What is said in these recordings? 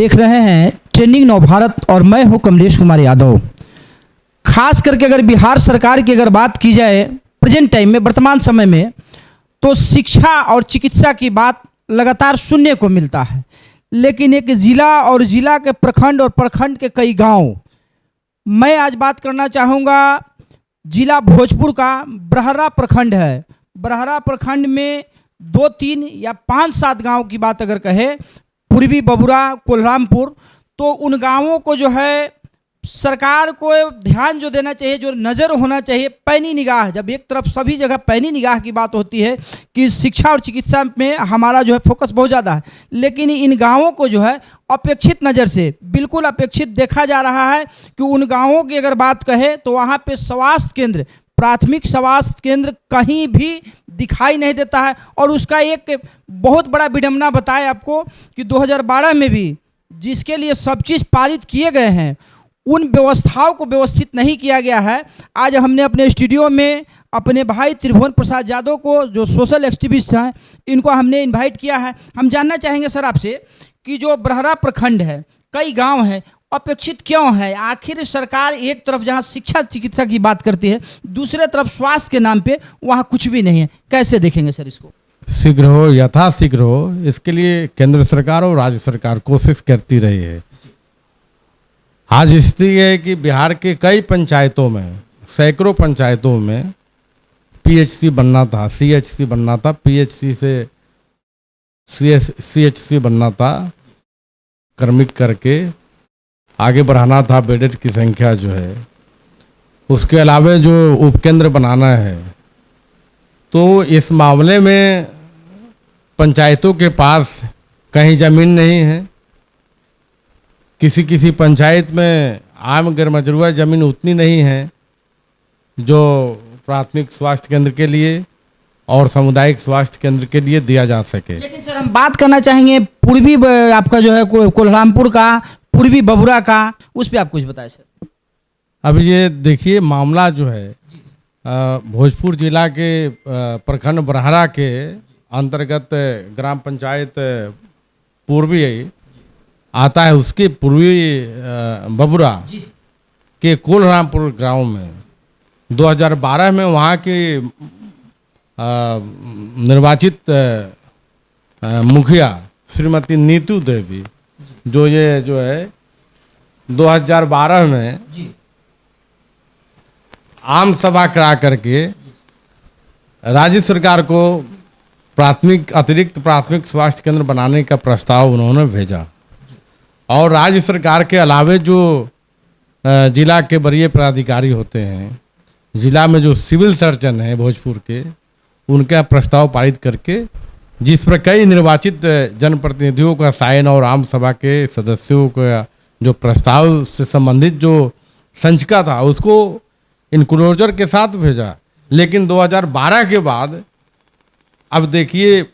देख रहे हैं ट्रेंडिंग नव भारत और मैं हूं कमलेश कुमार यादव। खास करके अगर बिहार सरकार की अगर बात की जाए प्रेजेंट टाइम में, वर्तमान समय में, तो शिक्षा और चिकित्सा की बात लगातार सुनने को मिलता है। लेकिन एक ज़िला और ज़िला के प्रखंड और प्रखंड के कई गांव, मैं आज बात करना चाहूँगा जिला भोजपुर का बरहरा प्रखंड है। बरहरा प्रखंड में 2-3 या 5-7 गांव की बात अगर कहे, पूर्वी बबुरा, कोल्हामपुर, तो उन गांवों को जो है सरकार को ध्यान जो देना चाहिए, जो नज़र होना चाहिए, पैनी निगाह। जब एक तरफ सभी जगह पैनी निगाह की बात होती है कि शिक्षा और चिकित्सा में हमारा जो है फोकस बहुत ज़्यादा है, लेकिन इन गांवों को जो है अपेक्षित नज़र से, बिल्कुल अपेक्षित देखा जा रहा है कि उन गांवों की अगर बात कहे तो वहाँ पे स्वास्थ्य केंद्र, प्राथमिक स्वास्थ्य केंद्र कहीं भी दिखाई नहीं देता है। और उसका एक बहुत बड़ा विडंबना बताए आपको कि 2012 में भी जिसके लिए सब चीज़ पारित किए गए हैं, उन व्यवस्थाओं को व्यवस्थित नहीं किया गया है। आज हमने अपने स्टूडियो में अपने भाई त्रिभुवन प्रसाद यादव को, जो सोशल एक्टिविस्ट हैं, इनको हमने इनवाइट किया है। हम जानना चाहेंगे सर आपसे कि जो बरहरा प्रखंड है, कई गांव हैं, अपेक्षित क्यों है? आखिर सरकार एक तरफ जहां शिक्षा चिकित्सा की बात करती है, दूसरे तरफ स्वास्थ्य के नाम पे वहां कुछ भी नहीं है। कैसे देखेंगे सर इसको? शीघ्र हो, यथाशीघ्र हो, इसके लिए केंद्र सरकार और राज्य सरकार कोशिश करती रही है। आज स्थिति है कि बिहार के कई पंचायतों में, सैकड़ों पंचायतों में पीएचसी बनना था, सीएचसी बनना था, पीएचसी से सीएचसी बनना था, क्रमिक करके आगे बढ़ाना था बेडेड की संख्या जो है। उसके अलावा जो उपकेंद्र बनाना है, तो इस मामले में पंचायतों के पास कहीं ज़मीन नहीं है। किसी किसी पंचायत में आम गैरमजरूआ ज़मीन उतनी नहीं है जो प्राथमिक स्वास्थ्य केंद्र के लिए और सामुदायिक स्वास्थ्य केंद्र के लिए दिया जा सके। लेकिन सर हम बात करना चाहेंगे पूर्वी आपका जो है कोल्हामपुर का, पूर्वी बबुरा का, उस पर आप कुछ बताएं सर। अब ये देखिए, मामला जो है भोजपुर जिला के प्रखंड बरहरा के अंतर्गत ग्राम पंचायत पूर्वी आता है। उसके पूर्वी बबुरा के कोल्हामपुर गांव में 2012 में वहाँ के निर्वाचित मुखिया श्रीमती नीतू देवी जो है 2012 में आम सभा करा करके राज्य सरकार को अतिरिक्त प्राथमिक स्वास्थ्य केंद्र बनाने का प्रस्ताव उन्होंने भेजा। और राज्य सरकार के अलावे जो जिला के वरीय पदाधिकारी होते हैं, जिला में जो सिविल सर्जन हैं भोजपुर के, उनका प्रस्ताव पारित करके, जिस पर कई निर्वाचित जनप्रतिनिधियों का साइन और आम सभा के सदस्यों का जो प्रस्ताव से संबंधित जो संचिका था, उसको इनक्लोजर के साथ भेजा। लेकिन 2012 के बाद अब देखिए,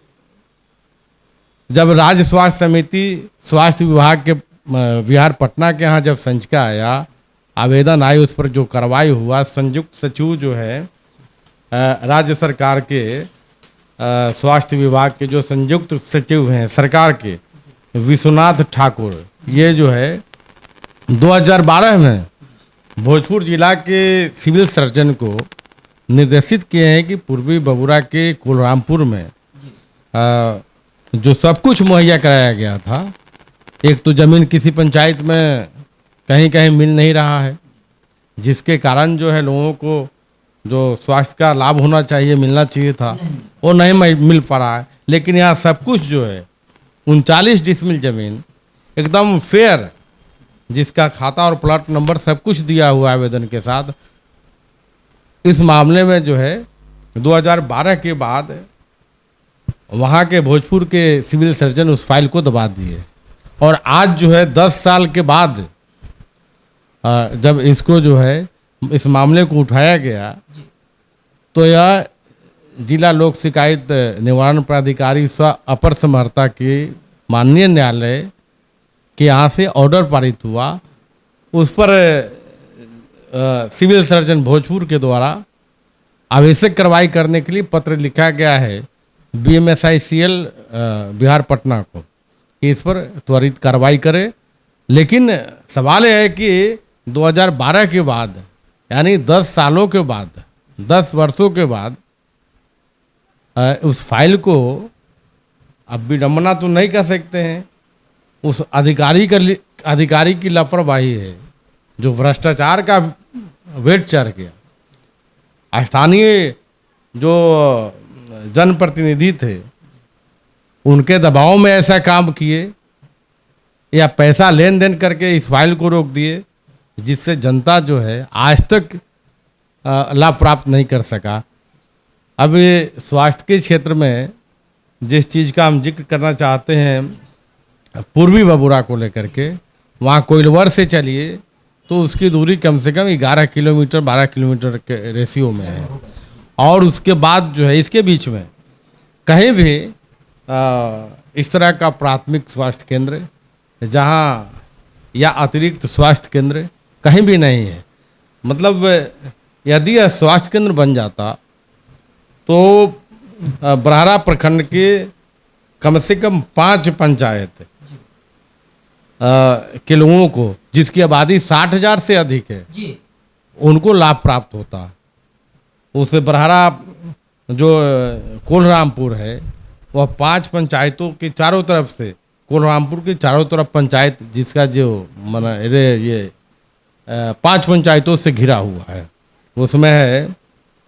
जब राज्य स्वास्थ्य समिति स्वास्थ्य विभाग के बिहार पटना के यहाँ जब संचिका आया, आवेदन आई, उस पर जो कार्रवाई हुआ, संयुक्त सचिव जो है राज्य सरकार के स्वास्थ्य विभाग के जो संयुक्त सचिव हैं सरकार के, विश्वनाथ ठाकुर, ये जो है 2012 में भोजपुर जिला के सिविल सर्जन को निर्देशित किए हैं कि पूर्वी बबुरा के कोल्हामपुर में जो सब कुछ मुहैया कराया गया था, एक तो ज़मीन किसी पंचायत में कहीं कहीं मिल नहीं रहा है, जिसके कारण जो है लोगों को जो स्वास्थ्य का लाभ होना चाहिए, मिलना चाहिए था, वो नहीं मिल पा रहा है। लेकिन यहाँ सब कुछ जो है 39 डिसमिल ज़मीन एकदम फेयर, जिसका खाता और प्लॉट नंबर सब कुछ दिया हुआ है आवेदन के साथ। इस मामले में जो है 2012 के बाद वहाँ के भोजपुर के सिविल सर्जन उस फाइल को दबा दिए। और आज जो है 10 साल के बाद जब इसको जो है इस मामले को उठाया गया, तो यह जिला लोक शिकायत निवारण प्राधिकारी स्व अपर समहर्ता के माननीय न्यायालय के यहाँ से ऑर्डर पारित हुआ। उस पर सिविल सर्जन भोजपुर के द्वारा आवश्यक कार्रवाई करने के लिए पत्र लिखा गया है BMSICL बिहार पटना को कि इस पर त्वरित कार्रवाई करे लेकिन सवाल यह है कि 2012 के बाद, यानी 10 सालों के बाद, 10 वर्षों के बाद उस फाइल को अब विडम्बना तो नहीं कह सकते हैं, उस अधिकारी की लापरवाही है जो भ्रष्टाचार का वेट चढ़ गया। स्थानीय जो जनप्रतिनिधि थे उनके दबाव में ऐसा काम किए या पैसा लेन देन करके इस फाइल को रोक दिए, जिससे जनता जो है आज तक लाभ प्राप्त नहीं कर सका। अब ये स्वास्थ्य के क्षेत्र में जिस चीज़ का हम जिक्र करना चाहते हैं पूर्वी बबुरा को लेकर के, वहाँ कोइलवर से चलिए तो उसकी दूरी कम से कम 11 किलोमीटर 12 किलोमीटर के रेशियो में है, और उसके बाद जो है इसके बीच में कहीं भी इस तरह का प्राथमिक स्वास्थ्य केंद्र जहाँ या अतिरिक्त स्वास्थ्य केंद्र कहीं भी नहीं है। मतलब यदि यह स्वास्थ्य केंद्र बन जाता तो बरहरा प्रखंड के कम से कम 5 पंचायत के लोगों को, जिसकी आबादी 60,000 से अधिक है, उनको लाभ प्राप्त होता। उस बरहरा जो कोलरामपुर है वह 5 पंचायतों के चारों तरफ से, कोलरामपुर के चारों तरफ पंचायत जिसका जो ये 5 पंचायतों से घिरा हुआ है, उसमें है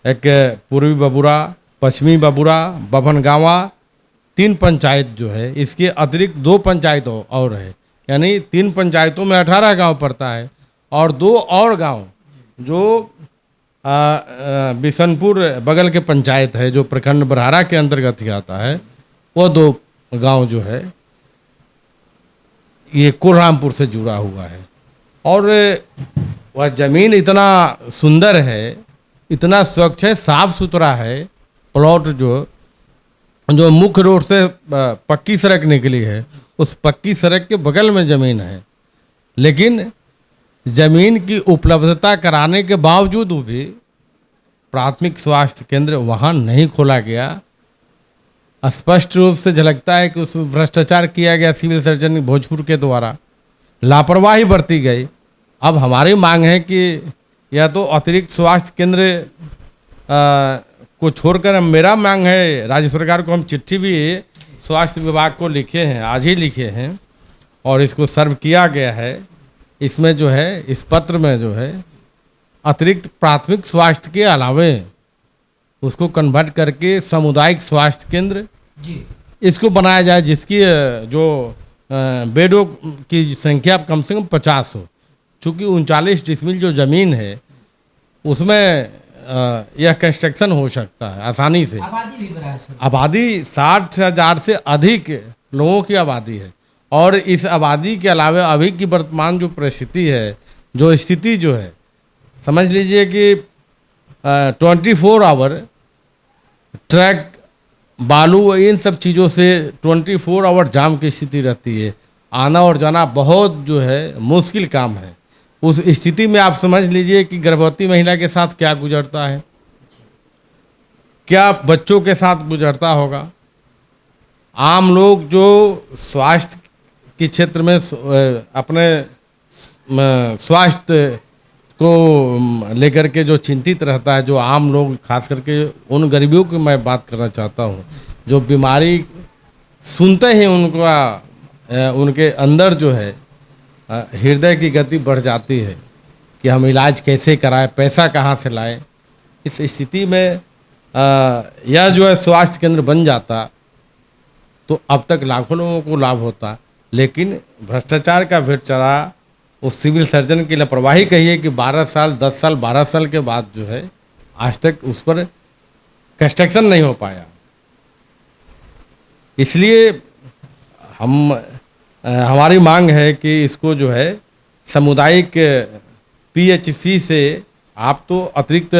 एक पूर्वी बबुरा, पश्चिमी बबुरा, बभनगांवा, 3 पंचायत जो है, इसके अतिरिक्त 2 पंचायत और है, यानी 3 पंचायतों में 18 गांव पड़ता है, और 2 और गांव जो बिशनपुर बगल के पंचायत है जो प्रखंड बरहारा के अंतर्गत ही आता है, वो 2 गांव जो है ये कोलरामपुर से जुड़ा हुआ है। और वह ज़मीन इतना सुंदर है, इतना स्वच्छ है, साफ सुथरा है। प्लॉट जो मुख्य रोड से पक्की सड़क निकली है, उस पक्की सड़क के बगल में ज़मीन है, लेकिन ज़मीन की उपलब्धता कराने के बावजूद भी प्राथमिक स्वास्थ्य केंद्र वहाँ नहीं खोला गया। स्पष्ट रूप से झलकता है कि उसमें भ्रष्टाचार किया गया सिविल सर्जन भोजपुर के द्वारा, लापरवाही बरती गई। अब हमारी मांग है कि या तो अतिरिक्त स्वास्थ्य केंद्र को छोड़कर, मेरा मांग है राज्य सरकार को, हम चिट्ठी भी स्वास्थ्य विभाग को लिखे हैं, आज ही लिखे हैं, और इसको सर्व किया गया है। इसमें जो है, इस पत्र में जो है अतिरिक्त प्राथमिक स्वास्थ्य के अलावे उसको कन्वर्ट करके सामुदायिक स्वास्थ्य केंद्र इसको बनाया जाए, जिसकी जो बेडों की संख्या कम से कम 50 हो। चूँकि 39 डिसमिल जो ज़मीन है उसमें यह कंस्ट्रक्शन हो सकता है आसानी से। आबादी भी बड़ा है सर। आबादी 60,000 से अधिक लोगों की आबादी है, और इस आबादी के अलावा अभी की वर्तमान जो परिस्थिति है, जो स्थिति जो है, समझ लीजिए कि 24 आवर ट्रक, बालू, इन सब चीज़ों से 24 आवर जाम की स्थिति रहती है। आना और जाना बहुत जो है मुश्किल काम है। उस स्थिति में आप समझ लीजिए कि गर्भवती महिला के साथ क्या गुजरता है, क्या बच्चों के साथ गुजरता होगा। आम लोग जो स्वास्थ्य के क्षेत्र में अपने स्वास्थ्य को लेकर के जो चिंतित रहता है, जो आम लोग, खास करके उन गरीबों की मैं बात करना चाहता हूँ जो बीमारी सुनते ही उनके अंदर जो है हृदय की गति बढ़ जाती है कि हम इलाज कैसे कराएं, पैसा कहाँ से लाएं। इस स्थिति में यह जो है स्वास्थ्य केंद्र बन जाता तो अब तक लाखों लोगों को लाभ होता, लेकिन भ्रष्टाचार का भेंट चढ़ा, उस सिविल सर्जन की लापरवाही कहिए कि 12 साल, 10 साल, 12 साल के बाद जो है आज तक उस पर कंस्ट्रक्शन नहीं हो पाया। इसलिए हमारी मांग है कि इसको जो है सामुदायिक PHC से आप तो अतिरिक्त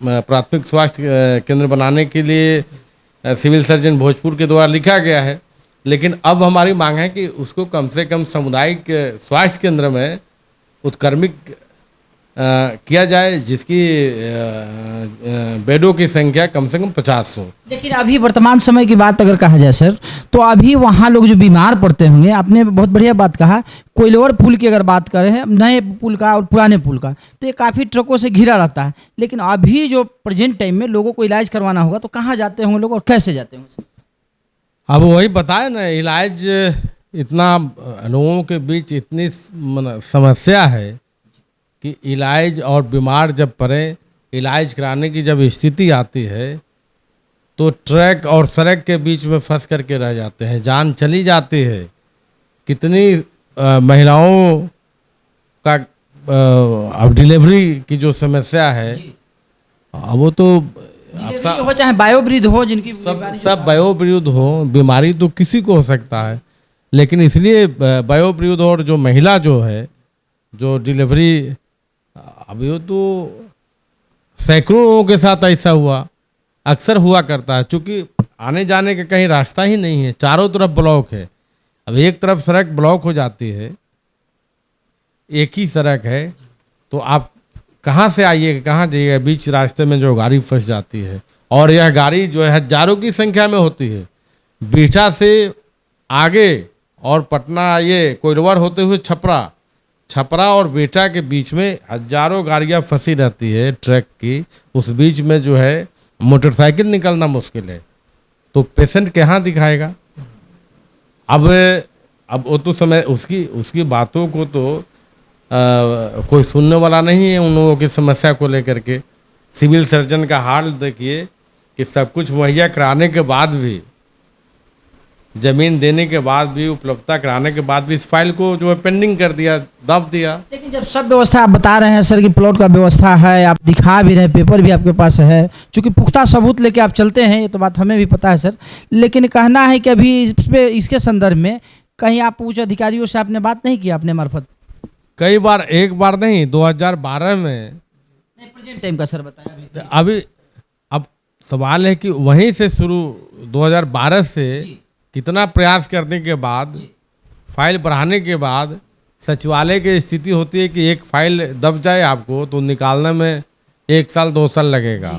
प्राथमिक स्वास्थ्य केंद्र बनाने के लिए सिविल सर्जन भोजपुर के द्वारा लिखा गया है, लेकिन अब हमारी मांग है कि उसको कम से कम सामुदायिक स्वास्थ्य केंद्र में उत्क्रमिक किया जाए, जिसकी बेडों की संख्या कम से कम 50 हो। लेकिन अभी वर्तमान समय की बात अगर कहा जाए सर, तो अभी वहाँ लोग जो बीमार पड़ते होंगे, आपने बहुत बढ़िया बात कहा, कोइलवर पुल की अगर बात करें नए पुल का और पुराने पुल का, तो ये काफ़ी ट्रकों से घिरा रहता है। लेकिन अभी जो प्रेजेंट टाइम में लोगों को इलाज करवाना होगा तो कहाँ जाते होंगे लोग और कैसे जाते होंगे? अब वही बताए ना, इलाज इतना लोगों के बीच इतनी समस्या है कि इलाज और बीमार जब पड़े, इलाज कराने की जब स्थिति आती है तो ट्रक और सड़क के बीच में फंस करके रह जाते हैं, जान चली जाती है। कितनी महिलाओं का अब डिलीवरी की जो समस्या है, वो तो डिलीवरी हो चाहे बायोवृद्ध हो, जिनकी सब वयोवृद्ध हो, बीमारी तो किसी को हो सकता है, लेकिन इसलिए वयोवृद्ध और जो महिला जो है, जो डिलीवरी, अभी वो तो सैकड़ों लोगों के साथ ऐसा हुआ, अक्सर हुआ करता है, क्योंकि आने जाने का कहीं रास्ता ही नहीं है, चारों तरफ ब्लॉक है। अब एक तरफ सड़क ब्लॉक हो जाती है, एक ही सड़क है, तो आप कहाँ से आइएगा, कहाँ जाइएगा? बीच रास्ते में जो गाड़ी फंस जाती है, और यह गाड़ी जो है हजारों की संख्या में होती है। बिहटा से आगे और पटना, ये कोइलवर होते हुए छपरा और बिहटा के बीच में हजारों गाड़ियाँ फंसी रहती है ट्रक की। उस बीच में जो है मोटरसाइकिल निकलना मुश्किल है, तो पेशेंट कहाँ दिखाएगा? अब वो तो समय उसकी बातों को तो कोई सुनने वाला नहीं है, उन लोगों की समस्या को लेकर के। सिविल सर्जन का हाल देखिए कि सब कुछ मुहैया कराने के बाद भी, जमीन देने के बाद भी, उपलब्धता कराने के बाद भी इस फाइल को जो है पेंडिंग कर दिया, दब दिया। लेकिन जब सब व्यवस्था आप बता रहे हैं सर कि प्लॉट का व्यवस्था है, आप दिखा भी रहे हैं, पेपर भी आपके पास है, चूँकि पुख्ता सबूत लेके आप चलते हैं, ये तो बात हमें भी पता है सर, लेकिन कहना है कि अभी इसके संदर्भ में कहीं आप उच्च अधिकारियों से आपने बात नहीं की अपने मार्फत? कई बार, एक बार नहीं, 2012 में। नहीं, प्रेजेंट टाइम का सर बताया अभी। अब सवाल है कि वहीं से शुरू, 2012 से कितना प्रयास करने के बाद, फाइल बढ़ाने के बाद सचिवालय की स्थिति होती है कि एक फाइल दब जाए आपको तो निकालने में 1 साल 2 साल लगेगा,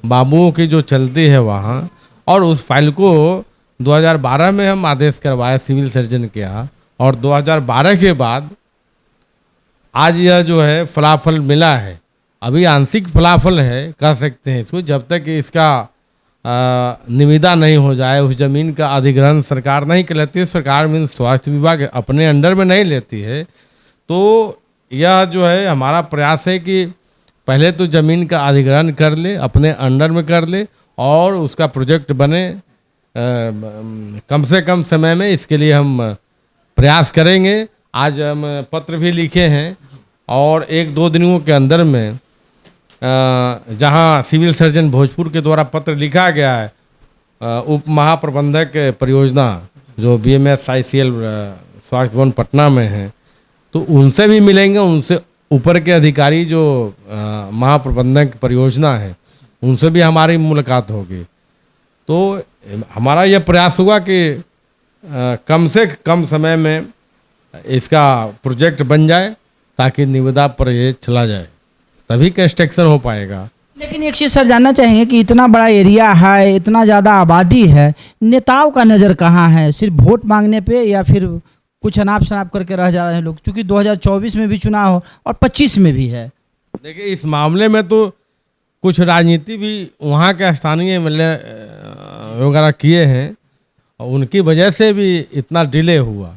बाबुओं की जो चलती है वहाँ। और उस फाइल को 2012 में हम आदेश करवाए सिविल सर्जन के यहाँ, और 2012 के बाद आज यह जो है फलाफल मिला है। अभी आंशिक फलाफल है, कह सकते हैं इसको, जब तक इसका निविदा नहीं हो जाए, उस जमीन का अधिग्रहण सरकार नहीं कर लेती है, सरकार मीन स्वास्थ्य विभाग अपने अंडर में नहीं लेती है, तो यह जो है हमारा प्रयास है कि पहले तो ज़मीन का अधिग्रहण कर ले, अपने अंडर में कर ले, और उसका प्रोजेक्ट बने कम से कम समय में। इसके लिए हम प्रयास करेंगे। आज हम पत्र भी लिखे हैं, और 1-2 दिनों के अंदर में जहां सिविल सर्जन भोजपुर के द्वारा पत्र लिखा गया है, उप महाप्रबंधक परियोजना जो BMS ICL स्वास्थ्य भवन पटना में है, तो उनसे भी मिलेंगे। उनसे ऊपर के अधिकारी जो महाप्रबंधक परियोजना है, उनसे भी हमारी मुलाकात होगी। तो हमारा यह प्रयास होगा कि कम से कम समय में इसका प्रोजेक्ट बन जाए, ताकि निविदा पर ये चला जाए, तभी कंस्ट्रक्शन हो पाएगा। लेकिन एक चीज़ सर जानना चाहेंगे कि इतना बड़ा एरिया है, इतना ज़्यादा आबादी है, नेताओं का नज़र कहाँ है? सिर्फ वोट मांगने पे, या फिर कुछ अनाप शनाप करके रह जा रहे हैं लोग? क्योंकि 2024 में भी चुनाव हो और 25 में भी है। देखिए, इस मामले में तो कुछ राजनीति भी वहाँ के स्थानीय एमएलए वगैरह किए हैं, और उनकी वजह से भी इतना डिले हुआ।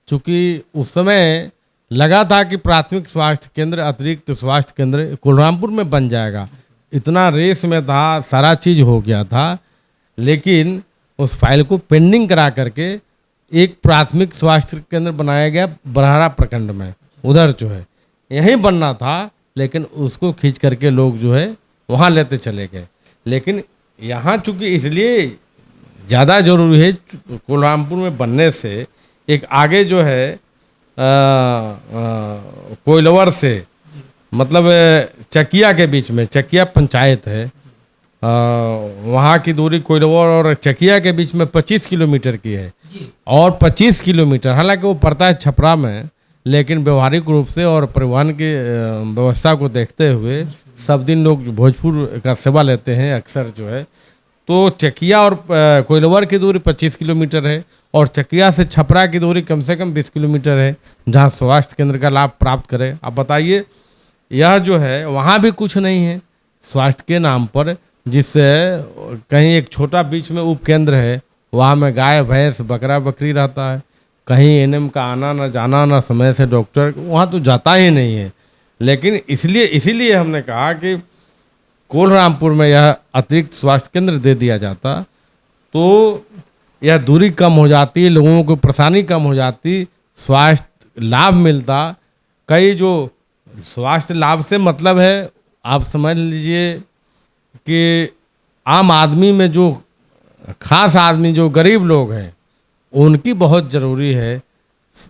चूँकि उस समय लगा था कि प्राथमिक स्वास्थ्य केंद्र, अतिरिक्त स्वास्थ्य केंद्र कुलरामपुर में बन जाएगा, इतना रेस में था, सारा चीज़ हो गया था, लेकिन उस फाइल को पेंडिंग करा करके एक प्राथमिक स्वास्थ्य केंद्र बनाया गया बरहारा प्रखंड में। उधर जो है यहीं बनना था, लेकिन उसको खींच करके लोग जो है वहाँ लेते चले गए। लेकिन यहाँ चूँकि इसलिए ज़्यादा ज़रूरी है, कुलरामपुर में बनने से एक आगे जो है कोइलवर से, मतलब चकिया के बीच में, चकिया पंचायत है, वहाँ की दूरी कोइलवर और चकिया के बीच में 25 किलोमीटर की है। और 25 किलोमीटर, हालांकि वो पड़ता है छपरा में, लेकिन व्यवहारिक रूप से और परिवहन की व्यवस्था को देखते हुए सब दिन लोग भोजपुर का सेवा लेते हैं अक्सर जो है। तो चकिया और कोइलवर की दूरी 25 किलोमीटर है और चकिया से छपरा की दूरी कम से कम 20 किलोमीटर है, जहाँ स्वास्थ्य केंद्र का लाभ प्राप्त करें। आप बताइए, यह जो है वहाँ भी कुछ नहीं है स्वास्थ्य के नाम पर, जिससे कहीं एक छोटा बीच में उपकेंद्र है, वहाँ में गाय भैंस बकरा बकरी रहता है, कहीं एनएम का आना ना जाना ना समय से डॉक्टर वहाँ तो जाता ही नहीं है। लेकिन इसीलिए हमने कहा कि कोलरामपुर में यह अतिरिक्त स्वास्थ्य केंद्र दे दिया जाता तो यह दूरी कम हो जाती, लोगों को परेशानी कम हो जाती, स्वास्थ्य लाभ मिलता। कई जो स्वास्थ्य लाभ से मतलब है, आप समझ लीजिए कि आम आदमी में जो खास आदमी जो गरीब लोग हैं उनकी बहुत ज़रूरी है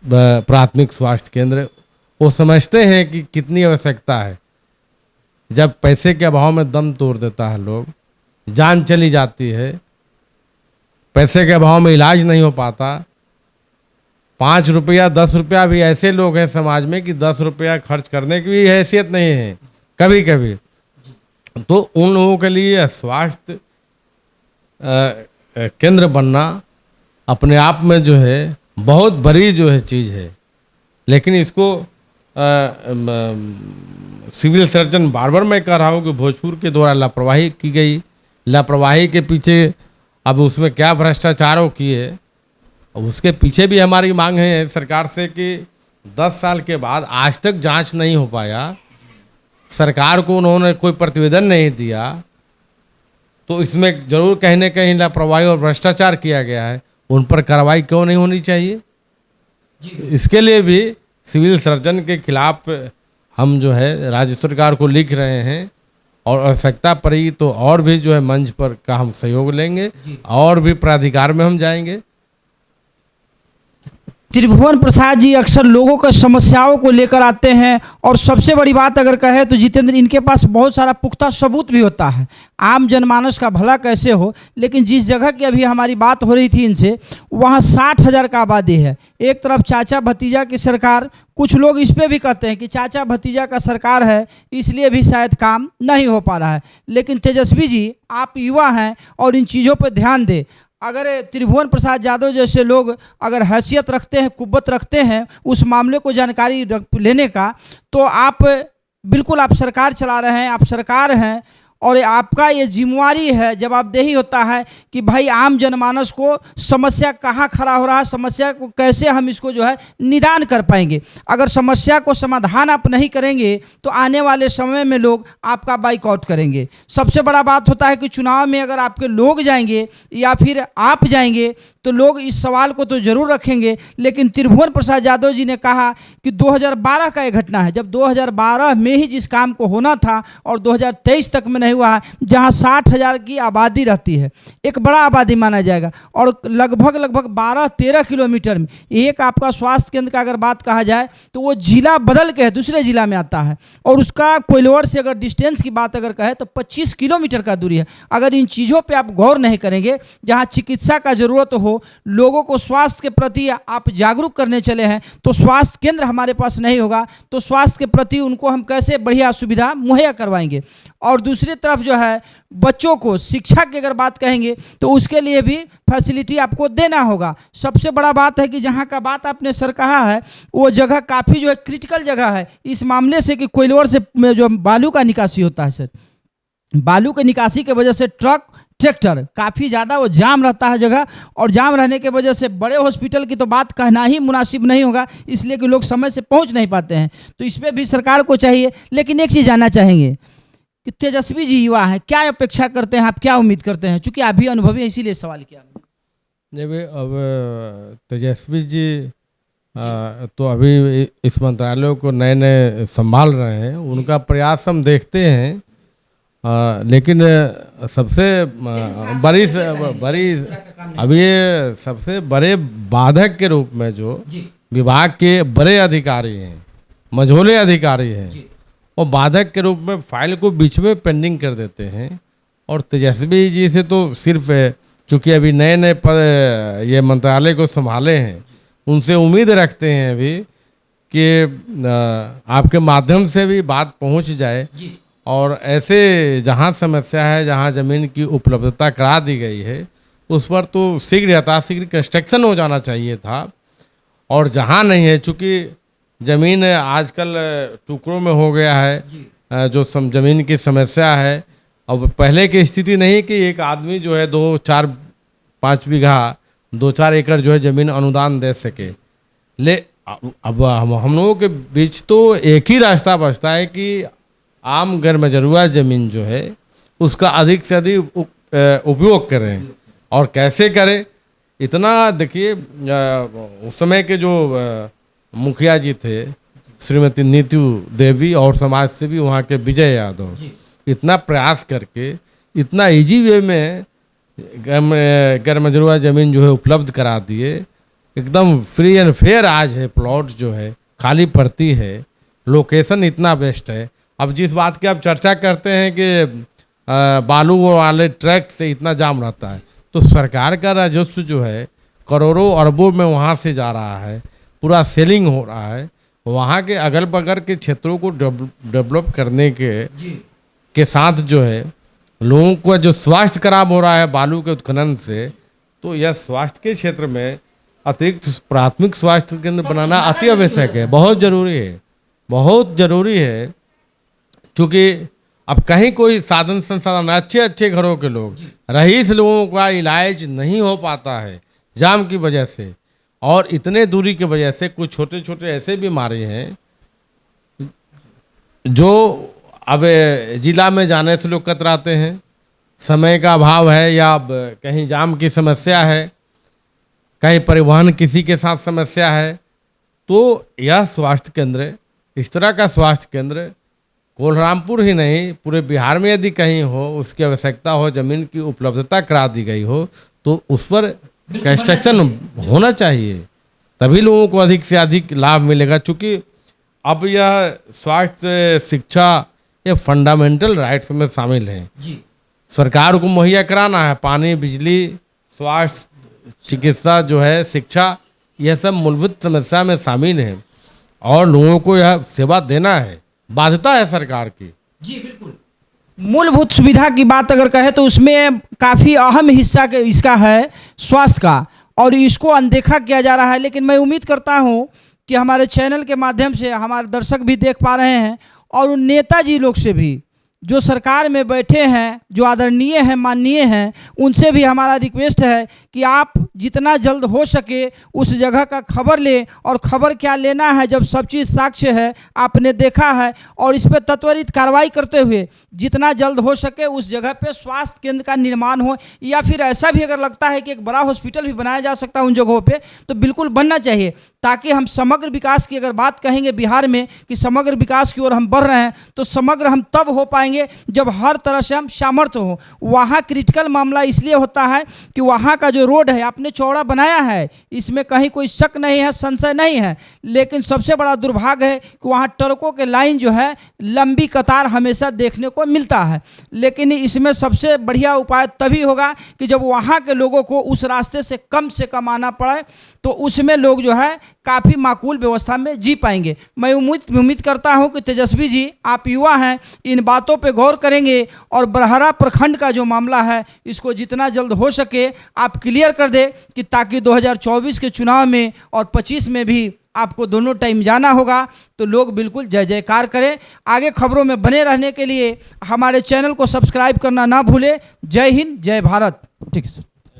प्राथमिक स्वास्थ्य केंद्र। वो समझते हैं कि कितनी आवश्यकता है। जब पैसे के अभाव में दम तोड़ देता है लोग, जान चली जाती है, पैसे के अभाव में इलाज नहीं हो पाता। 5 रुपया 10 रुपया भी ऐसे लोग हैं समाज में कि 10 रुपया खर्च करने की भी हैसियत नहीं है कभी कभी। तो उन लोगों के लिए स्वास्थ्य केंद्र बनना अपने आप में जो है बहुत बड़ी जो है चीज़ है। लेकिन इसको सिविल सर्जन बार बार मैं कह रहा हूँ कि भोजपुर के द्वारा लापरवाही की गई। लापरवाही के पीछे अब उसमें क्या भ्रष्टाचार किए, उसके पीछे भी हमारी मांग है सरकार से कि 10 साल के बाद आज तक जांच नहीं हो पाया, सरकार को उन्होंने कोई प्रतिवेदन नहीं दिया, तो इसमें जरूर कहीं न कहीं लापरवाही और भ्रष्टाचार किया गया है। उन पर कार्रवाई क्यों नहीं होनी चाहिए? इसके लिए भी सिविल सर्जन के खिलाफ हम जो है राज्य सरकार को लिख रहे हैं और आवश्यकता पड़ी तो और भी जो है मंच पर का हम सहयोग लेंगे और भी प्राधिकार में हम जाएंगे। त्रिभुवन प्रसाद जी अक्सर लोगों के समस्याओं को लेकर आते हैं और सबसे बड़ी बात अगर कहें तो जितेंद्र, इनके पास बहुत सारा पुख्ता सबूत भी होता है आम जनमानस का भला कैसे हो। लेकिन जिस जगह की अभी हमारी बात हो रही थी इनसे, वहाँ 60,000 का आबादी है। एक तरफ चाचा भतीजा की सरकार, कुछ लोग इस पे भी कहते हैं कि चाचा भतीजा का सरकार है इसलिए भी शायद काम नहीं हो पा रहा है। लेकिन तेजस्वी जी, आप युवा हैं और इन चीज़ों पर ध्यान दें। अगर त्रिभुवन प्रसाद यादव जैसे लोग अगर हैसियत रखते हैं, कुव्वत रखते हैं उस मामले को जानकारी लेने का, तो आप बिल्कुल आप सरकार चला रहे हैं, आप सरकार हैं और आपका ये जिम्मेवारी है, जवाबदेही होता है कि भाई आम जनमानस को समस्या कहाँ खड़ा हो रहा है, समस्या को कैसे हम इसको जो है निदान कर पाएंगे। अगर समस्या को समाधान आप नहीं करेंगे तो आने वाले समय में लोग आपका बाइकआउट करेंगे। सबसे बड़ा बात होता है कि चुनाव में अगर आपके लोग जाएंगे या फिर आप जाएंगे तो लोग इस सवाल को तो जरूर रखेंगे। लेकिन त्रिभुवन प्रसाद यादव जी ने कहा कि 2012 का ये घटना है, जब 2012 में ही जिस काम को होना था और 2023 तक में नहीं हुआ है, जहां 60,000 की आबादी रहती है, एक बड़ा आबादी माना जाएगा और लगभग 12-13 किलोमीटर में एक आपका स्वास्थ्य केंद्र का अगर बात कहा जाए तो वो जिला बदल के है दूसरे जिला में आता है और उसका कोइलवर से अगर डिस्टेंस की बात अगर कहें तो 25 किलोमीटर का दूरी है। अगर इन चीज़ों पर आप गौर नहीं करेंगे, जहाँ चिकित्सा का जरूरत हो, लोगों को स्वास्थ्य के प्रति आप जागरूक करने चले हैं, तो स्वास्थ्य केंद्र हमारे पास नहीं होगा तो स्वास्थ्य के प्रति उनको हम कैसे बढ़िया सुविधा मुहैया करवाएंगे। और दूसरी तरफ जो है बच्चों को शिक्षा की अगर बात कहेंगे तो उसके लिए भी फैसिलिटी आपको देना होगा। सबसे बड़ा बात है कि जहाँ का बात आपने सर कहा है वो जगह काफ़ी जो है क्रिटिकल जगह है इस मामले से कि कोइलवर से जो बालू का निकासी होता है सर, बालू के निकासी की वजह से ट्रक ट्रैक्टर काफ़ी ज़्यादा वो जाम रहता है जगह, और जाम रहने के वजह से बड़े हॉस्पिटल की तो बात कहना ही मुनासिब नहीं होगा, इसलिए कि लोग समय से पहुंच नहीं पाते हैं। तो इस पर भी सरकार को चाहिए। लेकिन एक चीज़ जानना चाहेंगे कि तेजस्वी जी युवा हैं, क्या अपेक्षा करते हैं, आप क्या उम्मीद करते हैं? चूँकि आप भी अनुभवी हैं इसीलिए सवाल किया। जब अब तेजस्वी जी तो अभी इस मंत्रालय को नए नए संभाल रहे हैं, उनका प्रयास हम देखते हैं। लेकिन सबसे बड़ी अभी सबसे बड़े बाधक के रूप में जो विभाग के बड़े अधिकारी हैं, मझोले अधिकारी हैं, वो बाधक के रूप में फाइल को बीच में पेंडिंग कर देते हैं। और तेजस्वी जी से तो सिर्फ चूँकि अभी नए नए ये मंत्रालय को संभाले हैं, उनसे उम्मीद रखते हैं अभी कि आपके माध्यम से भी बात पहुंच जाए और ऐसे जहां समस्या है, जहां ज़मीन की उपलब्धता करा दी गई है, उस पर तो शीघ्र यथाशीघ्र कंस्ट्रक्शन हो जाना चाहिए था। और जहां नहीं है, चूँकि ज़मीन आजकल टुकड़ों में हो गया है, जो ज़मीन की समस्या है। अब पहले की स्थिति नहीं कि एक आदमी जो है 2-4-5 बीघा 2-4 एकड़ जो है ज़मीन अनुदान दे सके। अब हम लोगों के बीच तो एक ही रास्ता बचता है कि आम गैर मजरूआ ज़मीन जो है उसका अधिक से अधिक उपयोग करें। और कैसे करें, इतना देखिए, उस समय के जो मुखिया जी थे श्रीमती नीतू देवी और समाज सेवी वहाँ के विजय यादव, इतना प्रयास करके इतना इजी वे में गैर मजरूआ ज़मीन जो है उपलब्ध करा दिए। एकदम फ्री एंड फेयर आज है, प्लॉट जो है खाली पड़ती है, लोकेशन इतना बेस्ट है। अब जिस बात की आप चर्चा करते हैं कि बालू वाले ट्रैक से इतना जाम रहता है, तो सरकार का राजस्व जो है करोड़ों अरबों में वहाँ से जा रहा है, पूरा सेलिंग हो रहा है। वहाँ के अगल बगल के क्षेत्रों को डेवलप करने के साथ जो है लोगों को जो स्वास्थ्य खराब हो रहा है बालू के उत्खनन से, तो यह स्वास्थ्य के क्षेत्र में अतिरिक्त प्राथमिक स्वास्थ्य केंद्र बनाना अति आवश्यक है, बहुत ज़रूरी है, बहुत ज़रूरी है। क्योंकि अब कहीं कोई साधन संसाधन, अच्छे अच्छे घरों के लोग, रईस लोगों का इलाज नहीं हो पाता है जाम की वजह से, और इतने दूरी की वजह से कुछ छोटे छोटे ऐसे बीमारी हैं जो अब जिला में जाने से लोग कतराते हैं, समय का अभाव है, या कहीं जाम की समस्या है, कहीं परिवहन किसी के साथ समस्या है। तो यह स्वास्थ्य केंद्र, इस तरह का स्वास्थ्य केंद्र कोल्हामपुर ही नहीं पूरे बिहार में यदि कहीं हो, उसकी आवश्यकता हो, ज़मीन की उपलब्धता करा दी गई हो, तो उस पर कंस्ट्रक्शन होना चाहिए, तभी लोगों को अधिक से अधिक लाभ मिलेगा। चूँकि अब यह स्वास्थ्य शिक्षा ये फंडामेंटल राइट्स में शामिल हैं, सरकार को मुहैया कराना है। पानी, बिजली, स्वास्थ्य, चिकित्सा जो है, शिक्षा, यह सब मूलभूत समस्या में शामिल है और लोगों को यह सेवा देना है, बाध्यता है सरकार की। जी बिल्कुल। मूलभूत सुविधा की बात अगर कहें तो उसमें काफ़ी अहम हिस्सा इसका है स्वास्थ्य का, और इसको अनदेखा किया जा रहा है। लेकिन मैं उम्मीद करता हूं कि हमारे चैनल के माध्यम से हमारे दर्शक भी देख पा रहे हैं, और उन नेताजी लोग से भी जो सरकार में बैठे हैं, जो आदरणीय हैं, माननीय हैं, उनसे भी हमारा रिक्वेस्ट है कि आप जितना जल्द हो सके उस जगह का खबर लें। और खबर क्या लेना है, जब सब चीज़ साक्ष्य है, आपने देखा है, और इस पर त्वरित कार्रवाई करते हुए जितना जल्द हो सके उस जगह पे स्वास्थ्य केंद्र का निर्माण हो, या फिर ऐसा भी अगर लगता है कि एक बड़ा हॉस्पिटल भी बनाया जा सकता है उन जगहों पे, तो बिल्कुल बनना चाहिए, ताकि हम समग्र विकास की अगर बात कहेंगे बिहार में कि समग्र विकास की ओर हम बढ़ रहे हैं, तो समग्र हम तब हो पाएंगे जब हर तरह से हम सामर्थ्य हो। वहाँ क्रिटिकल मामला इसलिए होता है कि वहाँ का जो रोड है आपने चौड़ा बनाया है, इसमें कहीं कोई शक नहीं है, संशय नहीं है, लेकिन सबसे बड़ा दुर्भाग्य है कि वहाँ ट्रकों के लाइन जो है लंबी कतार हमेशा देखने को मिलता है। लेकिन इसमें सबसे बढ़िया उपाय तभी होगा कि जब वहाँ के लोगों को उस रास्ते से कम आना पड़े, तो उसमें लोग जो है काफ़ी माकूल व्यवस्था में जी पाएंगे। मैं उम्मीद करता हूं कि तेजस्वी जी, आप युवा हैं, इन बातों पे गौर करेंगे और बरहरा प्रखंड का जो मामला है इसको जितना जल्द हो सके आप क्लियर कर दे, कि ताकि 2024 के चुनाव में और 25 में भी आपको दोनों टाइम जाना होगा, तो लोग बिल्कुल जय जयकार करें। आगे खबरों में बने रहने के लिए हमारे चैनल को सब्सक्राइब करना ना भूलें। जय हिंद, जय भारत। ठीक है सर।